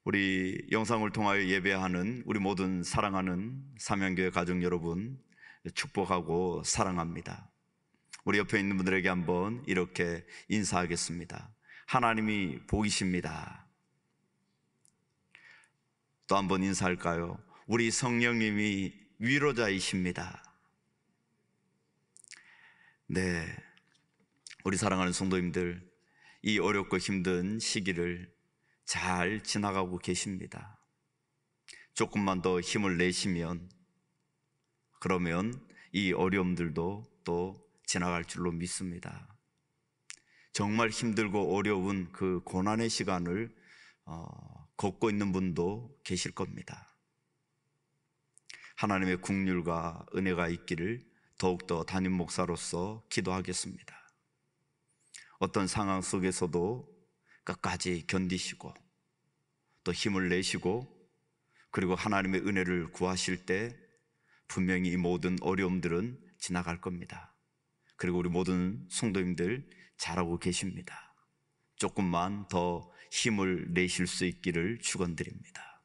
우리 영상을 통하여 예배하는 우리 모든 사랑하는 삼양교회 가족 여러분, 축복하고 사랑합니다. 우리 옆에 있는 분들에게 한번 이렇게 인사하겠습니다. 하나님이 복이십니다. 또 한번 인사할까요? 우리 성령님이 위로자이십니다. 네, 우리 사랑하는 성도님들, 이 어렵고 힘든 시기를 잘 지나가고 계십니다. 조금만 더 힘을 내시면 그러면 이 어려움들도 또 지나갈 줄로 믿습니다. 정말 힘들고 어려운 그 고난의 시간을 걷고 있는 분도 계실 겁니다. 하나님의 긍휼과 은혜가 있기를 더욱더 담임 목사로서 기도하겠습니다. 어떤 상황 속에서도 끝까지 견디시고 또 힘을 내시고 그리고 하나님의 은혜를 구하실 때 분명히 이 모든 어려움들은 지나갈 겁니다. 그리고 우리 모든 성도님들 잘하고 계십니다. 조금만 더 힘을 내실 수 있기를 축원드립니다.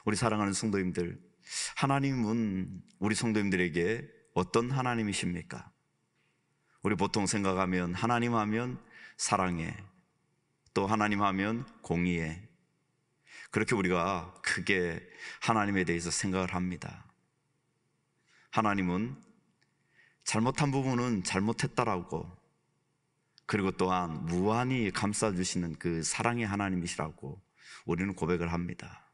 우리 사랑하는 성도님들, 하나님은 우리 성도님들에게 어떤 하나님이십니까? 우리 보통 생각하면 하나님 하면 사랑해, 또 하나님 하면 공의해, 그렇게 우리가 크게 하나님에 대해서 생각을 합니다. 하나님은 잘못한 부분은 잘못했다라고, 그리고 또한 무한히 감싸주시는 그 사랑의 하나님이시라고 우리는 고백을 합니다.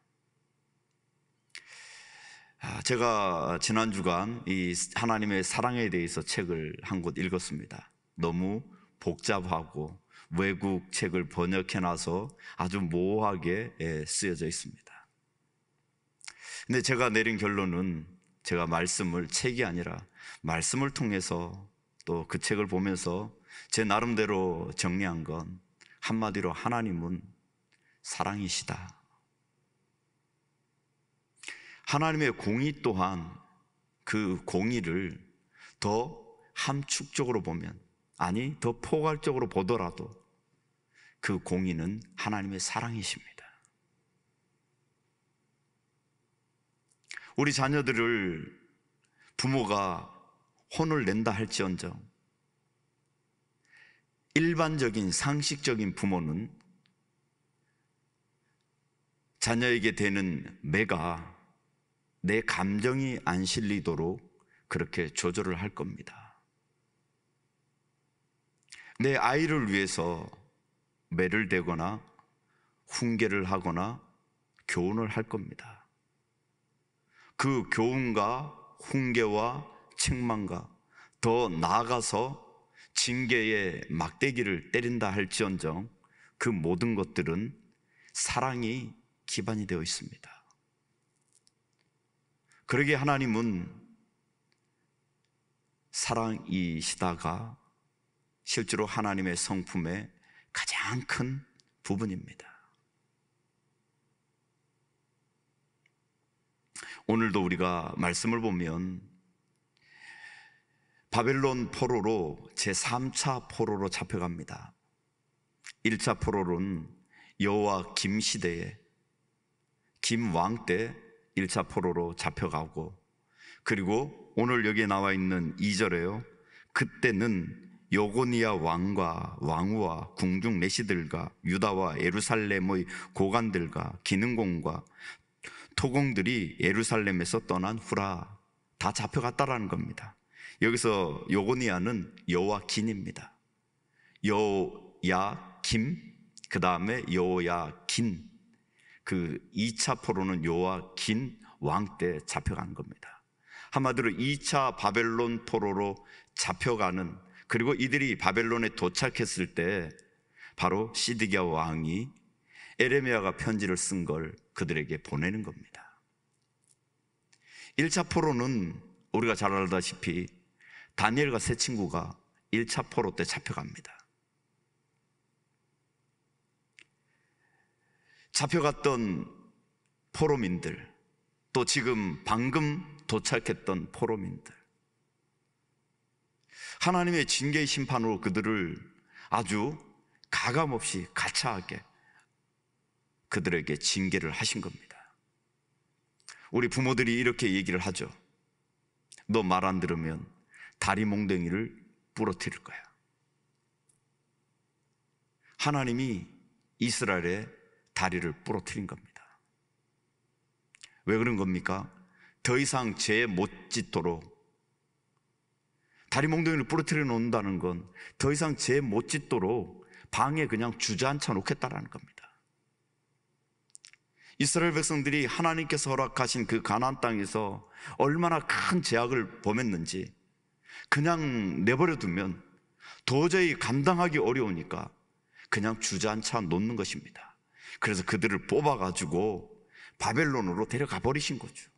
제가 지난 주간 이 하나님의 사랑에 대해서 책을 한 권 읽었습니다. 너무 복잡하고 외국 책을 번역해놔서 아주 모호하게 쓰여져 있습니다. 근데 제가 내린 결론은, 제가 말씀을, 책이 아니라 말씀을 통해서 또 그 책을 보면서 제 나름대로 정리한 건 한마디로 하나님은 사랑이시다. 하나님의 공의 또한 그 공의를 더 함축적으로 보면, 아니 더 포괄적으로 보더라도 그 공의는 하나님의 사랑이십니다. 우리 자녀들을 부모가 혼을 낸다 할지언정 일반적인 상식적인 부모는 자녀에게 되는 매가 내 감정이 안 실리도록 그렇게 조절을 할 겁니다. 내 아이를 위해서 매를 대거나 훈계를 하거나 교훈을 할 겁니다. 그 교훈과 훈계와 책망과 더 나아가서 징계의 막대기를 때린다 할지언정 그 모든 것들은 사랑이 기반이 되어 있습니다. 그러기에 하나님은 사랑이시다가 실제로 하나님의 성품의 가장 큰 부분입니다. 오늘도 우리가 말씀을 보면 바벨론 포로로 제3차 포로로 잡혀갑니다. 1차 포로는 여호와김 시대에 김왕 때 1차 포로로 잡혀가고, 그리고 오늘 여기에 나와 있는 2절에요, 그때는 요고니아 왕과 왕후와 궁중 내시들과 유다와 예루살렘의 고관들과 기능공과 토공들이 예루살렘에서 떠난 후라. 다 잡혀갔다라는 겁니다. 여기서 요고니아는 여호야긴입니다. 여호야김, 그 다음에 여호야긴, 그 2차 포로는 여호야긴 왕 때 잡혀간 겁니다. 한마디로 2차 바벨론 포로로 잡혀가는, 그리고 이들이 바벨론에 도착했을 때 바로 시드기야 왕이 에레미야가 편지를 쓴 걸 그들에게 보내는 겁니다. 1차 포로는 우리가 잘 알다시피 다니엘과 세 친구가 1차 포로 때 잡혀갑니다. 잡혀갔던 포로민들, 또 지금 방금 도착했던 포로민들, 하나님의 징계의 심판으로 그들을 아주 가감없이 가차하게 그들에게 징계를 하신 겁니다. 우리 부모들이 이렇게 얘기를 하죠. 너 말 안 들으면 다리 몽둥이를 부러뜨릴 거야. 하나님이 이스라엘의 다리를 부러뜨린 겁니다. 왜 그런 겁니까? 더 이상 죄 못 짓도록, 다리 몽둥이를 부러뜨려 놓는다는 건 더 이상 죄 못 짓도록 방에 그냥 주저앉혀 놓겠다라는 겁니다. 이스라엘 백성들이 하나님께서 허락하신 그 가나안 땅에서 얼마나 큰 죄악을 범했는지 그냥 내버려 두면 도저히 감당하기 어려우니까 그냥 주저앉혀 놓는 것입니다. 그래서 그들을 뽑아가지고 바벨론으로 데려가 버리신 거죠.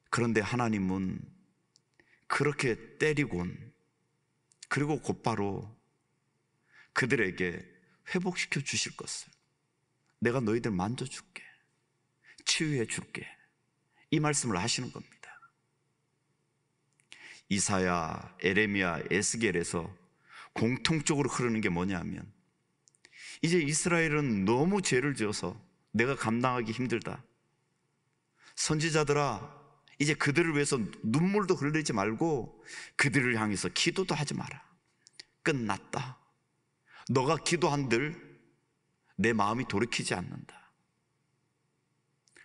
그런데 하나님은 그렇게 때리곤, 그리고 곧바로 그들에게 회복시켜 주실 것을, 내가 너희들 만져줄게, 치유해 줄게, 이 말씀을 하시는 겁니다. 이사야, 에레미야, 에스겔에서 공통적으로 흐르는 게 뭐냐면, 이제 이스라엘은 너무 죄를 지어서 내가 감당하기 힘들다. 선지자들아, 이제 그들을 위해서 눈물도 흘리지 말고 그들을 향해서 기도도 하지 마라. 끝났다. 너가 기도한들 내 마음이 돌이키지 않는다.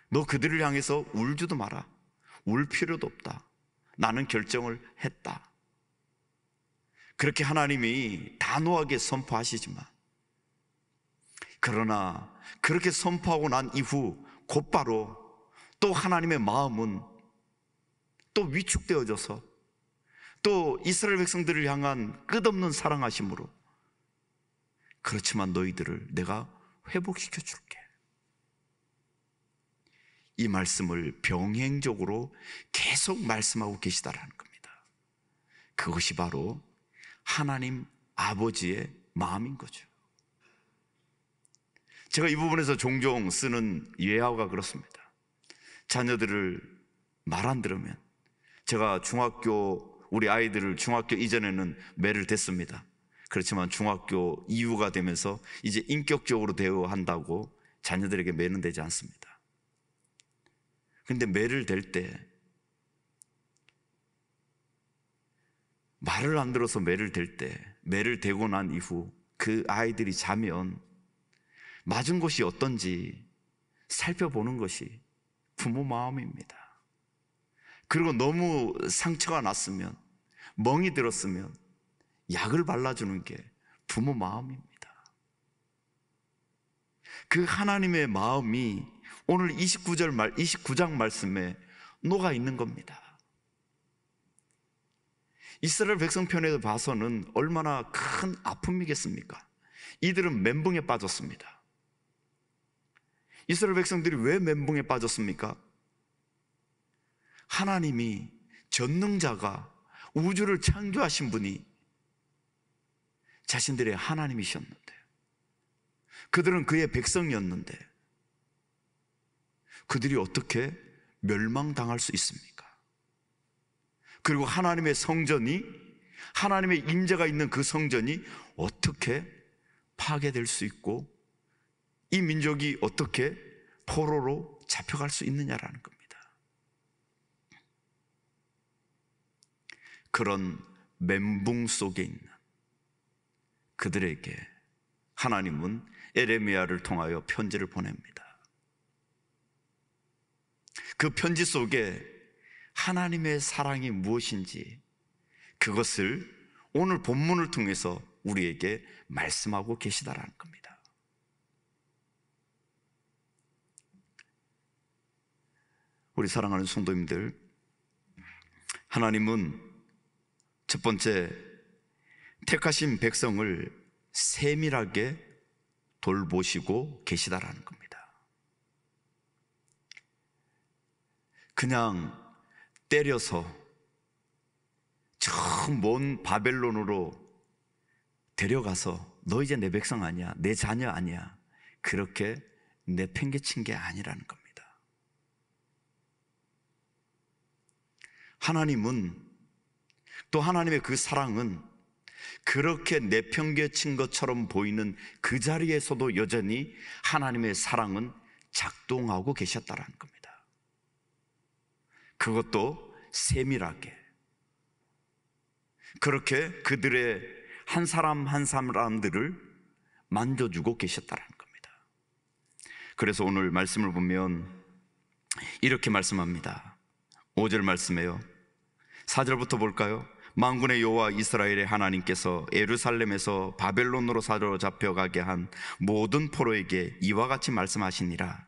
너 그들을 향해서 울지도 마라. 울 필요도 없다. 나는 결정을 했다. 그렇게 하나님이 단호하게 선포하시지만, 그러나 그렇게 선포하고 난 이후 곧바로 또 하나님의 마음은 또 위축되어져서 또 이스라엘 백성들을 향한 끝없는 사랑하심으로, 그렇지만 너희들을 내가 회복시켜 줄게, 이 말씀을 병행적으로 계속 말씀하고 계시다라는 겁니다. 그것이 바로 하나님 아버지의 마음인 거죠. 제가 이 부분에서 종종 쓰는 예화가 그렇습니다. 자녀들을 말 안 들으면, 제가 우리 아이들을 중학교 이전에는 매를 댔습니다. 그렇지만 중학교 이후가 되면서 이제 인격적으로 대우한다고 자녀들에게 매는 되지 않습니다. 그런데 매를 댈 때 말을 안 들어서 매를 댈 때, 매를 대고 난 이후 그 아이들이 자면 맞은 곳이 어떤지 살펴보는 것이 부모 마음입니다. 그리고 너무 상처가 났으면, 멍이 들었으면 약을 발라주는 게 부모 마음입니다. 그 하나님의 마음이 오늘 29장 말씀에 녹아 있는 겁니다. 이스라엘 백성 편에서 봐서는 얼마나 큰 아픔이겠습니까? 이들은 멘붕에 빠졌습니다. 이스라엘 백성들이 왜 멘붕에 빠졌습니까? 하나님이, 전능자가, 우주를 창조하신 분이 자신들의 하나님이셨는데, 그들은 그의 백성이었는데 그들이 어떻게 멸망당할 수 있습니까? 그리고 하나님의 성전이, 하나님의 임재가 있는 그 성전이 어떻게 파괴될 수 있고 이 민족이 어떻게 포로로 잡혀갈 수 있느냐라는 겁니다. 그런 멘붕 속에 있는 그들에게 하나님은 에레미야를 통하여 편지를 보냅니다. 그 편지 속에 하나님의 사랑이 무엇인지, 그것을 오늘 본문을 통해서 우리에게 말씀하고 계시다라는 겁니다. 우리 사랑하는 성도님들, 하나님은 첫 번째, 택하신 백성을 세밀하게 돌보시고 계시다라는 겁니다. 그냥 때려서 저 먼 바벨론으로 데려가서 너 이제 내 백성 아니야, 내 자녀 아니야, 그렇게 내팽개친 게 아니라는 겁니다. 하나님은, 또 하나님의 그 사랑은 그렇게 내팽개친 것처럼 보이는 그 자리에서도 여전히 하나님의 사랑은 작동하고 계셨다는 겁니다. 그것도 세밀하게. 그렇게 그들의 한 사람 한 사람들을 만져주고 계셨다는 겁니다. 그래서 오늘 말씀을 보면 이렇게 말씀합니다. 5절 말씀이에요. 4절부터 볼까요? 만군의 여호와 이스라엘의 하나님께서 예루살렘에서 바벨론으로 사로잡혀가게 한 모든 포로에게 이와 같이 말씀하시니라.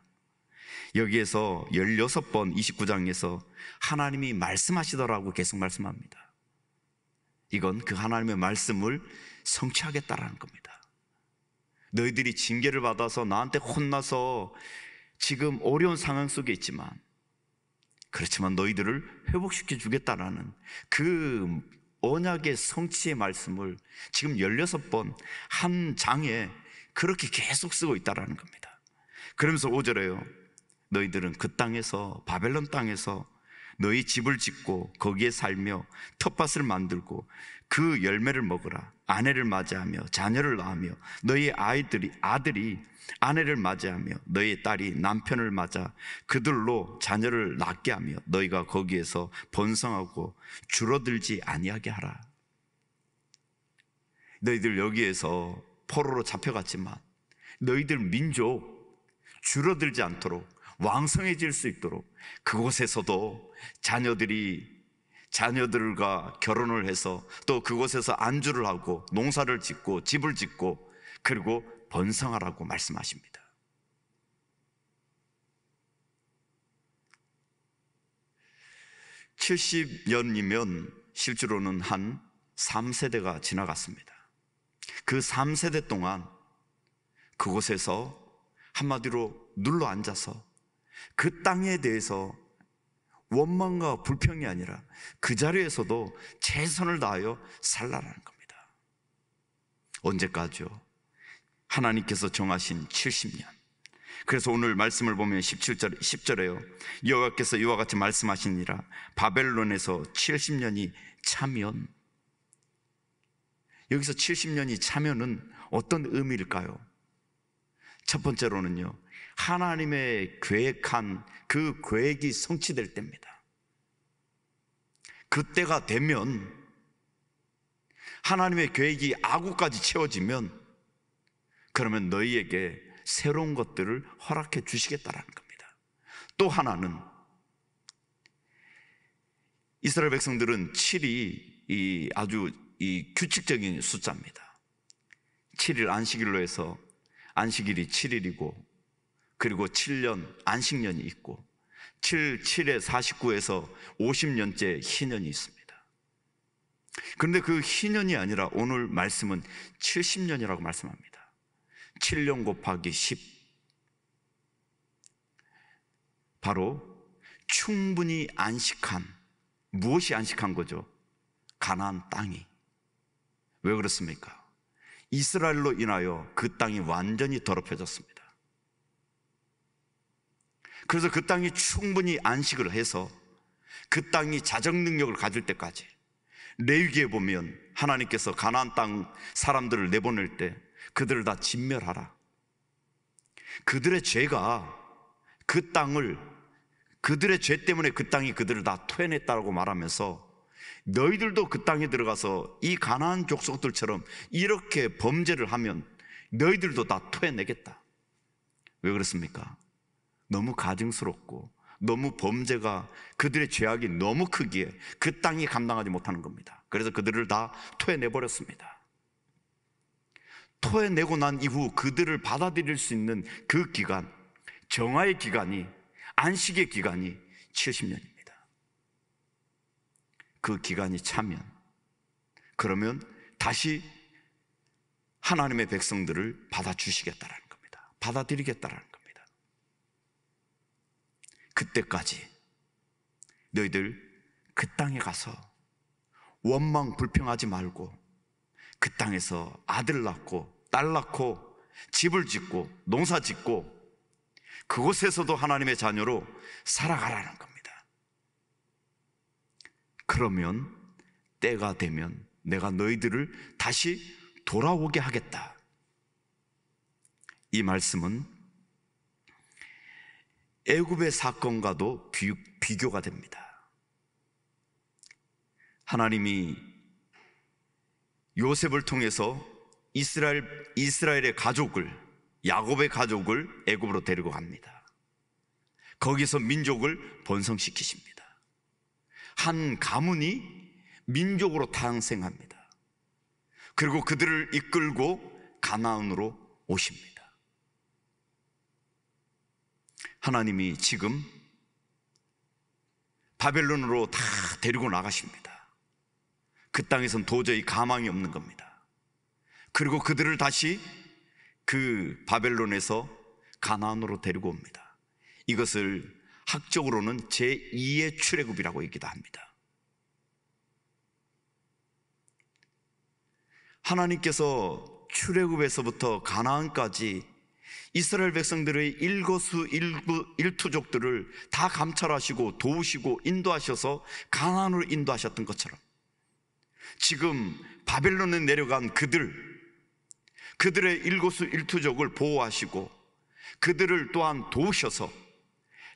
여기에서 16번 29장에서 하나님이 말씀하시더라고 계속 말씀합니다. 이건 그 하나님의 말씀을 성취하겠다라는 겁니다. 너희들이 징계를 받아서 나한테 혼나서 지금 어려운 상황 속에 있지만, 그렇지만 너희들을 회복시켜 주겠다라는 그 언약의 성취의 말씀을 지금 16번 한 장에 그렇게 계속 쓰고 있다라는 겁니다. 그러면서 5절에요. 너희들은 그 땅에서, 바벨론 땅에서 너희 집을 짓고 거기에 살며 텃밭을 만들고 그 열매를 먹으라. 아내를 맞이하며 자녀를 낳으며 너희 아들이 아내를 맞이하며 너희 딸이 남편을 맞아 그들로 자녀를 낳게 하며 너희가 거기에서 번성하고 줄어들지 아니하게 하라. 너희들 여기에서 포로로 잡혀갔지만 너희들 민족 줄어들지 않도록 왕성해질 수 있도록 그곳에서도 자녀들과 결혼을 해서 또 그곳에서 안주를 하고 농사를 짓고 집을 짓고 그리고 번성하라고 말씀하십니다. (70년이면) 실제로는 한 3세대가 지나갔습니다. 그 3세대 동안 그곳에서 한마디로 눌러 앉아서 그 땅에 대해서 원망과 불평이 아니라 그 자리에서도 최선을 다하여 살라라는 겁니다. 언제까지요? 하나님께서 정하신 70년. 그래서 오늘 말씀을 보면 10절에요. 여호와께서 이와 같이 말씀하시니라. 바벨론에서 70년이 차면, 여기서 70년이 차면은 어떤 의미일까요? 첫 번째로는요, 하나님의 계획한 그 계획이 성취될 때입니다. 그때가 되면, 하나님의 계획이 아구까지 채워지면, 그러면 너희에게 새로운 것들을 허락해 주시겠다라는 겁니다. 또 하나는, 이스라엘 백성들은 7이 아주 규칙적인 숫자입니다. 7일 안식일로 해서 안식일이 7일이고, 그리고 7년 안식년이 있고 7에 49에서 50년째 희년이 있습니다. 그런데 그 희년이 아니라 오늘 말씀은 70년이라고 말씀합니다. 7년 곱하기 10, 바로 충분히 안식한, 무엇이 안식한 거죠? 가나안 땅이. 왜 그렇습니까? 이스라엘로 인하여 그 땅이 완전히 더럽혀졌습니다. 그래서 그 땅이 충분히 안식을 해서 그 땅이 자정 능력을 가질 때까지, 레위기에 보면 하나님께서 가나안 땅 사람들을 내보낼 때 그들을 다 진멸하라. 그들의 죄가 그 땅을, 그들의 죄 때문에 그 땅이 그들을 다 토해냈다고 말하면서 너희들도 그 땅에 들어가서 이 가나안 족속들처럼 이렇게 범죄를 하면 너희들도 다 토해내겠다. 왜 그렇습니까? 너무 가증스럽고 너무 범죄가, 그들의 죄악이 너무 크기에 그 땅이 감당하지 못하는 겁니다. 그래서 그들을 다 토해내버렸습니다. 토해내고 난 이후 그들을 받아들일 수 있는 그 기간, 정화의 기간이, 안식의 기간이 70년입니다. 그 기간이 차면, 그러면 다시 하나님의 백성들을 받아주시겠다라는 겁니다. 받아들이겠다라는 겁니다. 그때까지 너희들 그 땅에 가서 원망 불평하지 말고 그 땅에서 아들 낳고 딸 낳고 집을 짓고 농사 짓고 그곳에서도 하나님의 자녀로 살아가라는 겁니다. 그러면 때가 되면 내가 너희들을 다시 돌아오게 하겠다. 이 말씀은 애굽의 사건과도 비교가 됩니다. 하나님이 요셉을 통해서 이스라엘의 가족을, 야곱의 가족을 애굽으로 데리고 갑니다. 거기서 민족을 번성시키십니다. 한 가문이 민족으로 탄생합니다. 그리고 그들을 이끌고 가나안으로 오십니다. 하나님이 지금 바벨론으로 다 데리고 나가십니다. 그 땅에선 도저히 가망이 없는 겁니다. 그리고 그들을 다시 그 바벨론에서 가나안으로 데리고 옵니다. 이것을 학적으로는 제2의 출애굽이라고 얘기도 합니다. 하나님께서 출애굽에서부터 가나안까지 이스라엘 백성들의 일거수 일투족들을 다 감찰하시고 도우시고 인도하셔서 가나안으로 인도하셨던 것처럼 지금 바벨론에 내려간 그들의 일거수 일투족을 보호하시고 그들을 또한 도우셔서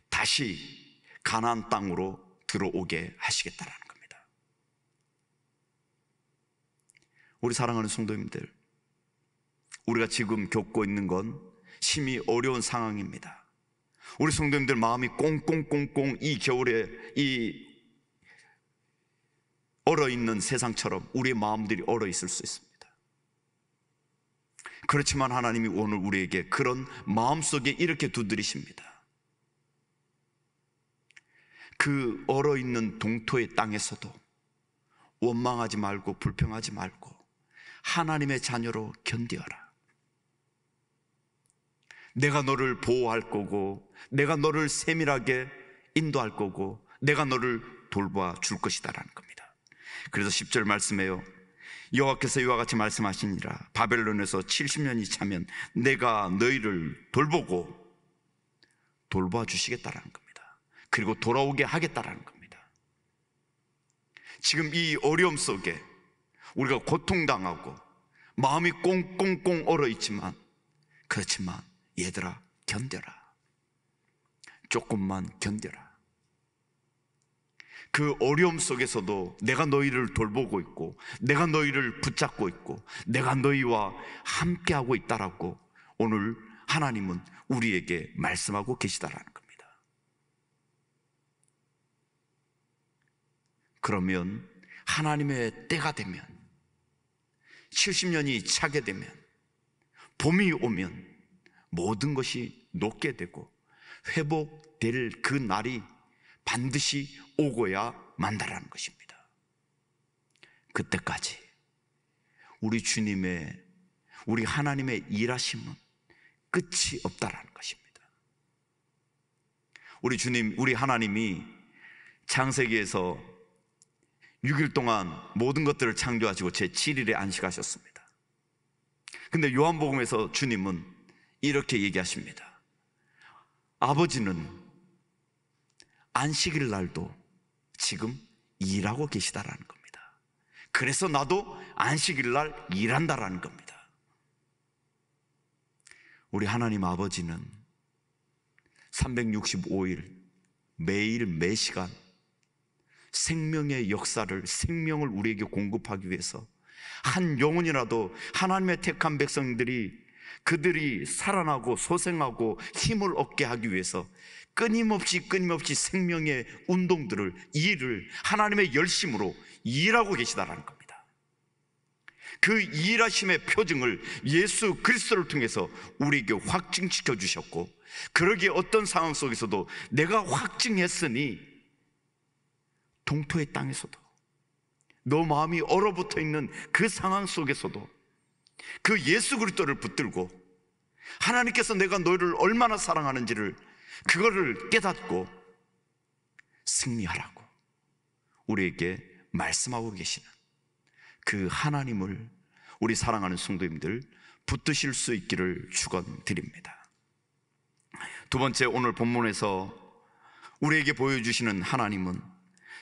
다시 가나안 땅으로 들어오게 하시겠다라는 겁니다. 우리 사랑하는 성도님들, 우리가 지금 겪고 있는 건 심히 어려운 상황입니다. 우리 성도님들 마음이 꽁꽁꽁꽁 이 겨울에 이 얼어있는 세상처럼 우리의 마음들이 얼어있을 수 있습니다. 그렇지만 하나님이 오늘 우리에게 그런 마음속에 이렇게 두드리십니다. 그 얼어있는 동토의 땅에서도 원망하지 말고 불평하지 말고 하나님의 자녀로 견디어라. 내가 너를 보호할 거고 내가 너를 세밀하게 인도할 거고 내가 너를 돌봐 줄 것이다라는 겁니다. 그래서 10절 말씀에요, 여호와께서 이와 같이 말씀하시니라. 바벨론에서 70년이 차면 내가 너희를 돌봐 주시겠다라는 겁니다. 그리고 돌아오게 하겠다라는 겁니다. 지금 이 어려움 속에 우리가 고통당하고 마음이 꽁꽁꽁 얼어있지만, 그렇지만 얘들아 견뎌라. 조금만 견뎌라. 그 어려움 속에서도 내가 너희를 돌보고 있고 내가 너희를 붙잡고 있고 내가 너희와 함께하고 있다라고 오늘 하나님은 우리에게 말씀하고 계시다라는 겁니다. 그러면 하나님의 때가 되면 70년이 차게 되면 봄이 오면 모든 것이 녹게 되고 회복될 그 날이 반드시 오고야 만다라는 것입니다. 그때까지 우리 주님의, 우리 하나님의 일하심은 끝이 없다라는 것입니다. 우리 주님, 우리 하나님이 창세기에서 6일 동안 모든 것들을 창조하시고 제7일에 안식하셨습니다. 근데 요한복음에서 주님은 이렇게 얘기하십니다. 아버지는 안식일 날도 지금 일하고 계시다라는 겁니다. 그래서 나도 안식일 날 일한다라는 겁니다. 우리 하나님 아버지는 365일 매일 매시간 생명의 역사를, 생명을 우리에게 공급하기 위해서 한 영혼이라도 하나님의 택한 백성들이 그들이 살아나고 소생하고 힘을 얻게 하기 위해서 끊임없이 생명의 운동들을, 일을 하나님의 열심으로 일하고 계시다라는 겁니다. 그 일하심의 표징을 예수 그리스도를 통해서 우리에게 확증시켜 주셨고, 그러기에 어떤 상황 속에서도 내가 확증했으니 동토의 땅에서도 너 마음이 얼어붙어 있는 그 상황 속에서도 그 예수 그리스도를 붙들고 하나님께서 내가 너를 얼마나 사랑하는지를 그거를 깨닫고 승리하라고 우리에게 말씀하고 계시는 그 하나님을 우리 사랑하는 성도님들 붙드실 수 있기를 축원드립니다. 두 번째, 오늘 본문에서 우리에게 보여주시는 하나님은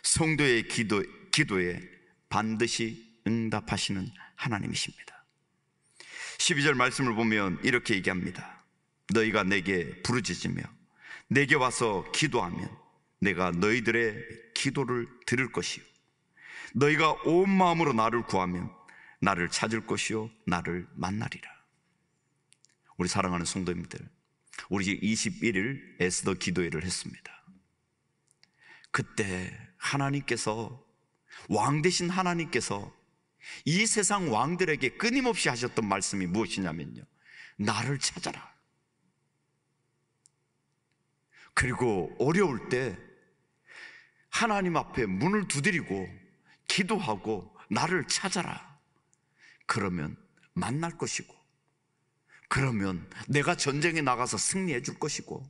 성도의 기도에 반드시 응답하시는 하나님이십니다. 12절 말씀을 보면 이렇게 얘기합니다. 너희가 내게 부르짖으며 내게 와서 기도하면 내가 너희들의 기도를 들을 것이요 너희가 온 마음으로 나를 구하면 나를 찾을 것이요 나를 만나리라. 우리 사랑하는 성도님들, 우리 21일 에스더 기도회를 했습니다. 그때 하나님께서, 왕 되신 하나님께서 이 세상 왕들에게 끊임없이 하셨던 말씀이 무엇이냐면요, 나를 찾아라. 그리고 어려울 때 하나님 앞에 문을 두드리고 기도하고 나를 찾아라. 그러면 만날 것이고, 그러면 내가 전쟁에 나가서 승리해 줄 것이고,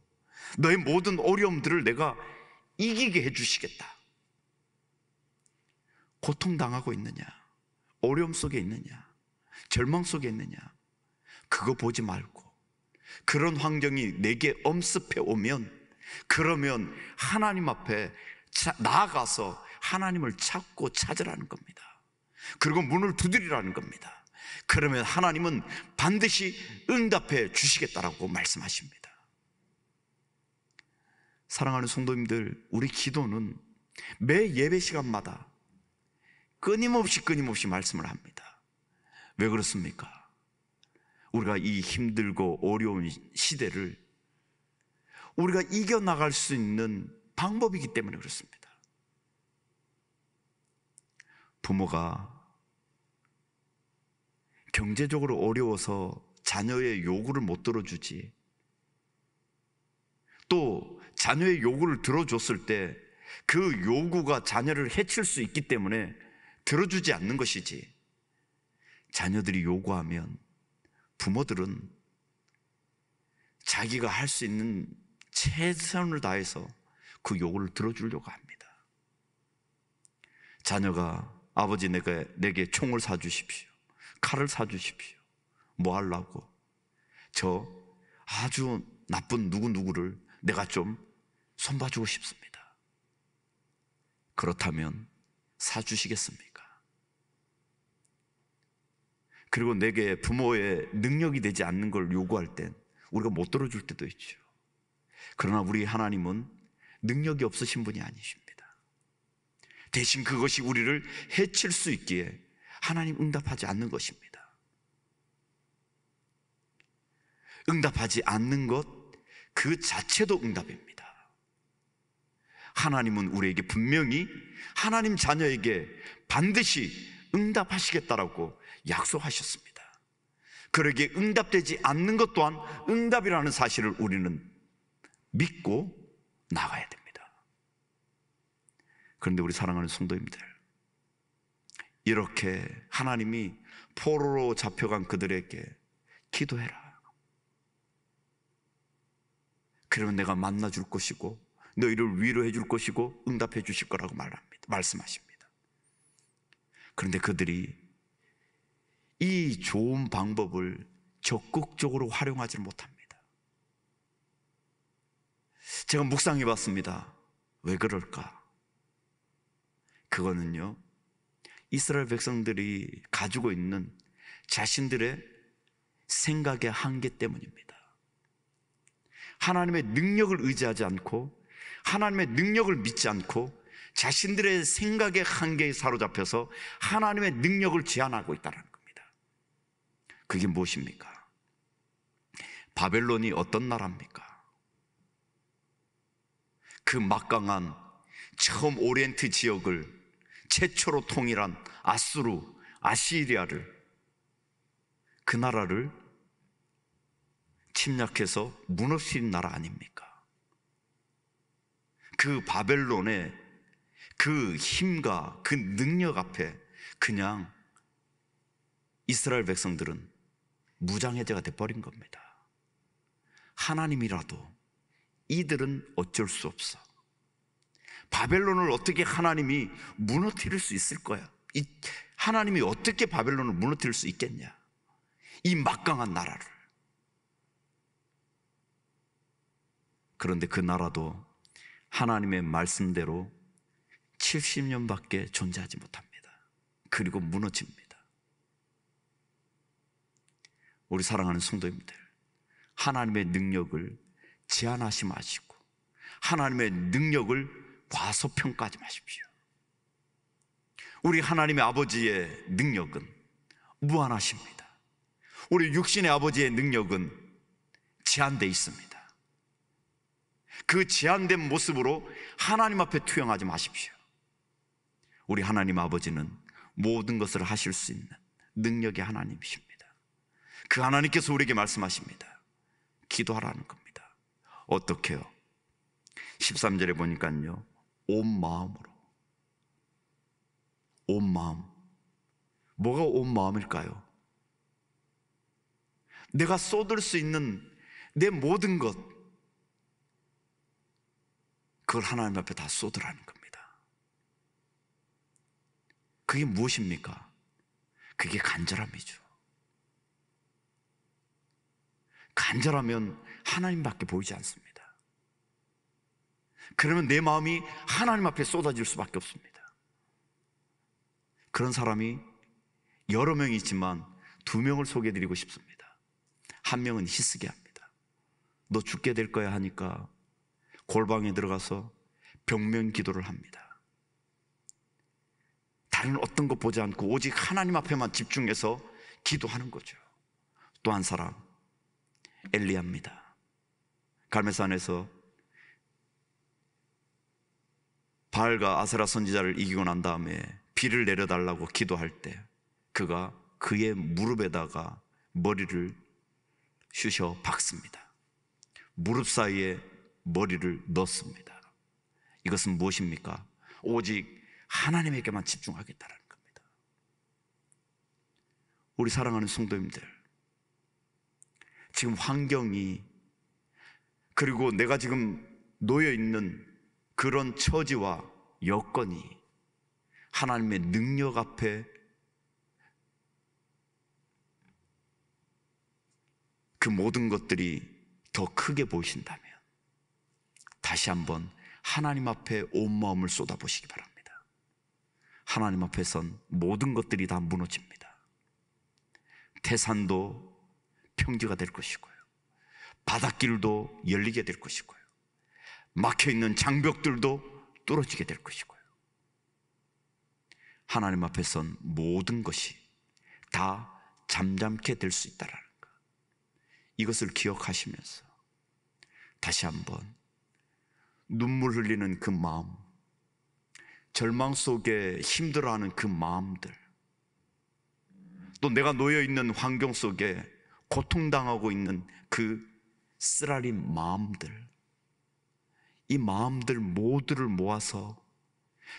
너의 모든 어려움들을 내가 이기게 해 주시겠다. 고통당하고 있느냐, 어려움 속에 있느냐, 절망 속에 있느냐, 그거 보지 말고 그런 환경이 내게 엄습해 오면, 그러면 하나님 앞에 나아가서 하나님을 찾고 찾으라는 겁니다. 그리고 문을 두드리라는 겁니다. 그러면 하나님은 반드시 응답해 주시겠다라고 말씀하십니다. 사랑하는 성도님들, 우리 기도는 매 예배 시간마다 끊임없이 말씀을 합니다. 왜 그렇습니까? 우리가 이 힘들고 어려운 시대를 우리가 이겨나갈 수 있는 방법이기 때문에 그렇습니다. 부모가 경제적으로 어려워서 자녀의 요구를 못 들어주지, 또 자녀의 요구를 들어줬을 때 그 요구가 자녀를 해칠 수 있기 때문에 들어주지 않는 것이지, 자녀들이 요구하면 부모들은 자기가 할 수 있는 최선을 다해서 그 요구를 들어주려고 합니다. 자녀가 아버지 내게 총을 사주십시오, 칼을 사주십시오, 뭐 하려고? 저 아주 나쁜 누구누구를 내가 좀 손봐주고 싶습니다. 그렇다면 사주시겠습니까? 그리고 내게 부모의 능력이 되지 않는 걸 요구할 땐 우리가 못 들어줄 때도 있죠. 그러나 우리 하나님은 능력이 없으신 분이 아니십니다. 대신 그것이 우리를 해칠 수 있기에 하나님 응답하지 않는 것입니다. 응답하지 않는 것 그 자체도 응답입니다. 하나님은 우리에게 분명히 하나님 자녀에게 반드시 응답하시겠다라고 약속하셨습니다. 그러기에 응답되지 않는 것 또한 응답이라는 사실을 우리는 믿고 나가야 됩니다. 그런데 우리 사랑하는 성도님들, 이렇게 하나님이 포로로 잡혀간 그들에게 기도해라, 그러면 내가 만나줄 것이고 너희를 위로해 줄 것이고 응답해 주실 거라고 말씀하십니다. 그런데 그들이 이 좋은 방법을 적극적으로 활용하지 못합니다. 제가 묵상해 봤습니다. 왜 그럴까? 그거는요, 이스라엘 백성들이 가지고 있는 자신들의 생각의 한계 때문입니다. 하나님의 능력을 의지하지 않고 하나님의 능력을 믿지 않고 자신들의 생각의 한계에 사로잡혀서 하나님의 능력을 제한하고 있다는 겁니다. 그게 무엇입니까? 바벨론이 어떤 나라입니까? 그 막강한 처음 오리엔트 지역을 최초로 통일한 아시리아를, 그 나라를 침략해서 무너뜨린 나라 아닙니까? 그 바벨론의 그 힘과 그 능력 앞에 그냥 이스라엘 백성들은 무장해제가 돼버린 겁니다. 하나님이라도 이들은 어쩔 수 없어. 바벨론을 어떻게 하나님이 무너뜨릴 수 있을 거야? 하나님이 어떻게 바벨론을 무너뜨릴 수 있겠냐? 이 막강한 나라를. 그런데 그 나라도 하나님의 말씀대로 70년밖에 존재하지 못합니다. 그리고 무너집니다. 우리 사랑하는 성도님들, 하나님의 능력을 제한하지 마시고 하나님의 능력을 과소평가하지 마십시오. 우리 하나님의 아버지의 능력은 무한하십니다. 우리 육신의 아버지의 능력은 제한되어 있습니다. 그 제한된 모습으로 하나님 앞에 투영하지 마십시오. 우리 하나님 아버지는 모든 것을 하실 수 있는 능력의 하나님이십니다. 그 하나님께서 우리에게 말씀하십니다. 기도하라는 겁니다. 어떻게요? 13절에 보니까요, 온 마음으로. 온 마음. 뭐가 온 마음일까요? 내가 쏟을 수 있는 내 모든 것, 그걸 하나님 앞에 다 쏟으라는 겁니다. 그게 무엇입니까? 그게 간절함이죠. 간절하면 하나님밖에 보이지 않습니다. 그러면 내 마음이 하나님 앞에 쏟아질 수밖에 없습니다. 그런 사람이 여러 명이 있지만 2명을 소개해드리고 싶습니다. 한 명은 희쓰게 합니다. 너 죽게 될 거야 하니까 골방에 들어가서 병명 기도를 합니다. 다른 어떤 것 보지 않고 오직 하나님 앞에만 집중해서 기도하는 거죠. 또 한 사람, 엘리야입니다. 갈멜산에서 바알과 아세라 선지자를 이기고 난 다음에 비를 내려달라고 기도할 때 그가 그의 무릎에다가 머리를 쑤셔 박습니다. 무릎 사이에 머리를 넣습니다. 이것은 무엇입니까? 오직 하나님에게만 집중하겠다는 겁니다. 우리 사랑하는 성도님들, 지금 환경이, 그리고 내가 지금 놓여 있는 그런 처지와 여건이 하나님의 능력 앞에 그 모든 것들이 더 크게 보이신다면 다시 한번 하나님 앞에 온 마음을 쏟아보시기 바랍니다. 하나님 앞에선 모든 것들이 다 무너집니다. 태산도 평지가 될 것이고요, 바닷길도 열리게 될 것이고요, 막혀있는 장벽들도 뚫어지게 될 것이고요. 하나님 앞에선 모든 것이 다 잠잠케 될 수 있다는 것, 이것을 기억하시면서 다시 한번 눈물 흘리는 그 마음, 절망 속에 힘들어하는 그 마음들, 또 내가 놓여있는 환경 속에 고통당하고 있는 그 쓰라린 마음들, 이 마음들 모두를 모아서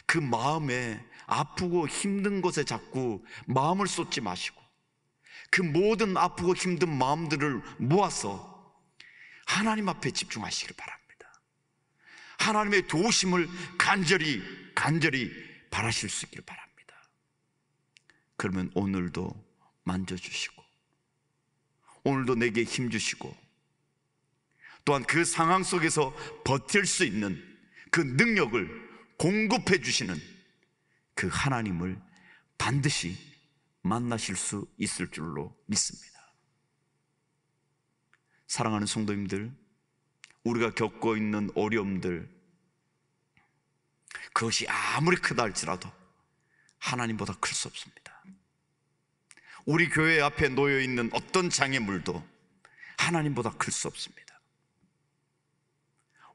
그 마음에 아프고 힘든 것에 자꾸 마음을 쏟지 마시고 그 모든 아프고 힘든 마음들을 모아서 하나님 앞에 집중하시길 바랍니다. 하나님의 도우심을 간절히 바라실 수 있길 바랍니다. 그러면 오늘도 만져주시고 오늘도 내게 힘주시고 또한 그 상황 속에서 버틸 수 있는 그 능력을 공급해 주시는 그 하나님을 반드시 만나실 수 있을 줄로 믿습니다. 사랑하는 성도님들, 우리가 겪고 있는 어려움들, 그것이 아무리 크다 할지라도 하나님보다 클 수 없습니다. 우리 교회 앞에 놓여 있는 어떤 장애물도 하나님보다 클 수 없습니다.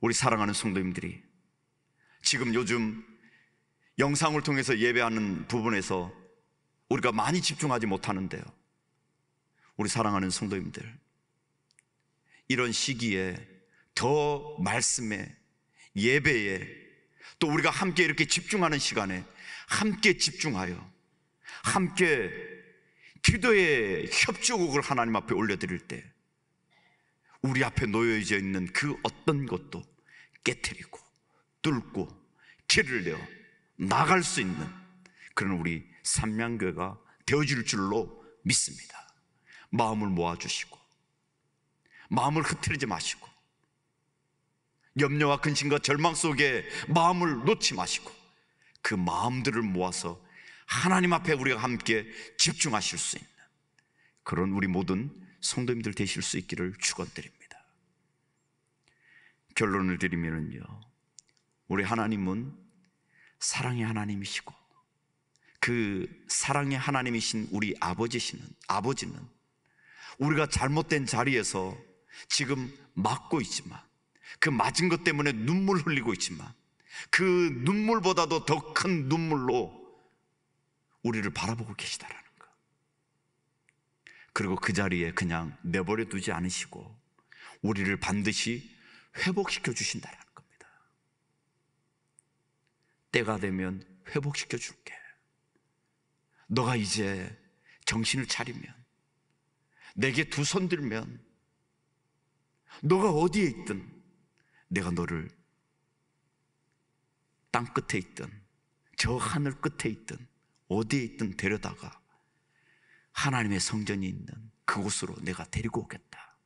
우리 사랑하는 성도님들이 지금 요즘 영상을 통해서 예배하는 부분에서 우리가 많이 집중하지 못하는데요, 우리 사랑하는 성도님들, 이런 시기에 더 말씀에, 예배에, 또 우리가 함께 이렇게 집중하는 시간에 함께 집중하여 함께 기도의 협조곡을 하나님 앞에 올려드릴 때 우리 앞에 놓여져 있는 그 어떤 것도 깨트리고 뚫고 길을 내어 나갈 수 있는 그런 우리 삼양교회가 되어질 줄로 믿습니다. 마음을 모아주시고 마음을 흐트리지 마시고 염려와 근심과 절망 속에 마음을 놓지 마시고 그 마음들을 모아서 하나님 앞에 우리가 함께 집중하실 수 있는 그런 우리 모든 성도님들 되실 수 있기를 축원드립니다. 결론을 드리면요, 우리 하나님은 사랑의 하나님이시고 그 사랑의 하나님이신 우리 아버지는 우리가 잘못된 자리에서 지금 맞고 있지만, 그 맞은 것 때문에 눈물 흘리고 있지만, 그 눈물보다도 더 큰 눈물로 우리를 바라보고 계시다라는 것. 그리고 그 자리에 그냥 내버려 두지 않으시고 우리를 반드시 회복시켜 주신다는 겁니다. 때가 되면 회복시켜 줄게. 너가 이제 정신을 차리면, 내게 두 손 들면, 너가 어디에 있든 내가 너를 땅 끝에 있든 저 하늘 끝에 있든 어디에 있든 데려다가 하나님의 성전이 있는 그곳으로 내가 데리고 오겠다.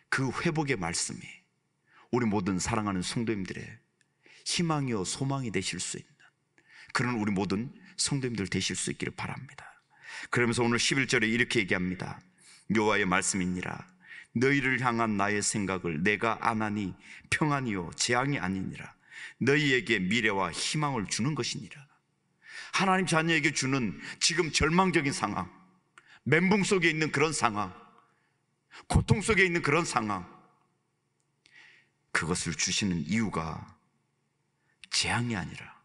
그 회복의 말씀이 우리 모든 사랑하는 성도님들의 희망이요 소망이 되실 수 있는 그런 우리 모든 성도님들 되실 수 있기를 바랍니다. 그러면서 오늘 11절에 이렇게 얘기합니다. 여호와의 말씀이니라. 너희를 향한 나의 생각을 내가 아나니 평안이요 재앙이 아니니라. 너희에게 미래와 희망을 주는 것이니라. 하나님 자녀에게 주는 지금 절망적인 상황, 멘붕 속에 있는 그런 상황, 고통 속에 있는 그런 상황, 그것을 주시는 이유가 재앙이 아니라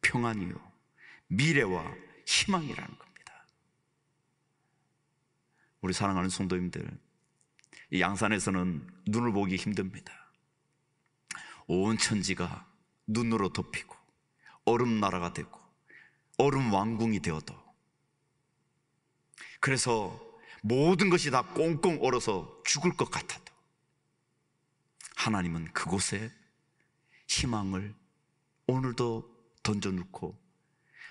평안이요 미래와 희망이라는 겁니다. 우리 사랑하는 성도님들, 이 양산에서는 눈을 보기 힘듭니다. 온 천지가 눈으로 덮이고 얼음 나라가 되고 얼음 왕궁이 되어도, 그래서 모든 것이 다 꽁꽁 얼어서 죽을 것 같아도 하나님은 그곳에 희망을 오늘도 던져놓고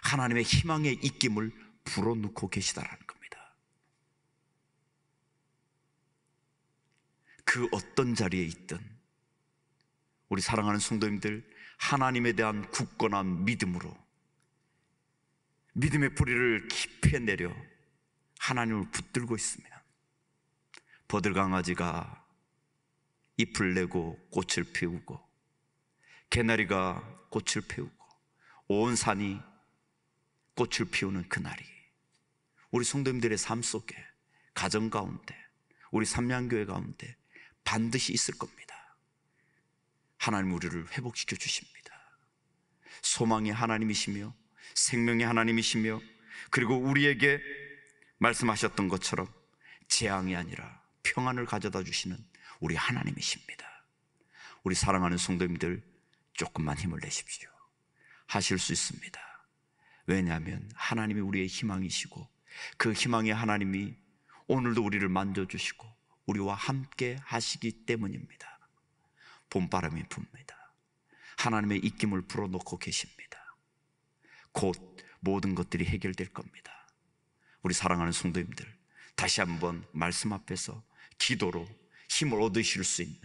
하나님의 희망의 입김을 불어넣고 계시다라는 겁니다. 그 어떤 자리에 있든 우리 사랑하는 성도님들, 하나님에 대한 굳건한 믿음으로 믿음의 뿌리를 깊이 내려 하나님을 붙들고 있으면 버들강아지가 잎을 내고 꽃을 피우고 개나리가 꽃을 피우고 온 산이 꽃을 피우는 그날이 우리 성도님들의 삶 속에, 가정 가운데, 우리 삼양교회 가운데 반드시 있을 겁니다. 하나님 우리를 회복시켜 주십니다. 소망의 하나님이시며 생명의 하나님이시며, 그리고 우리에게 말씀하셨던 것처럼 재앙이 아니라 평안을 가져다 주시는 우리 하나님이십니다. 우리 사랑하는 성도님들, 조금만 힘을 내십시오. 하실 수 있습니다. 왜냐하면 하나님이 우리의 희망이시고 그 희망의 하나님이 오늘도 우리를 만져주시고 우리와 함께 하시기 때문입니다. 봄바람이 붑니다. 하나님의 입김을 불어넣고 계십니다. 곧 모든 것들이 해결될 겁니다. 우리 사랑하는 성도님들, 다시 한번 말씀 앞에서 기도로 힘을 얻으실 수 있는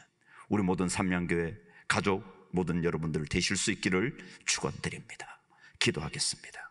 우리 모든 삼양교회 가족 모든 여러분들 되실 수 있기를 축원드립니다. 기도하겠습니다.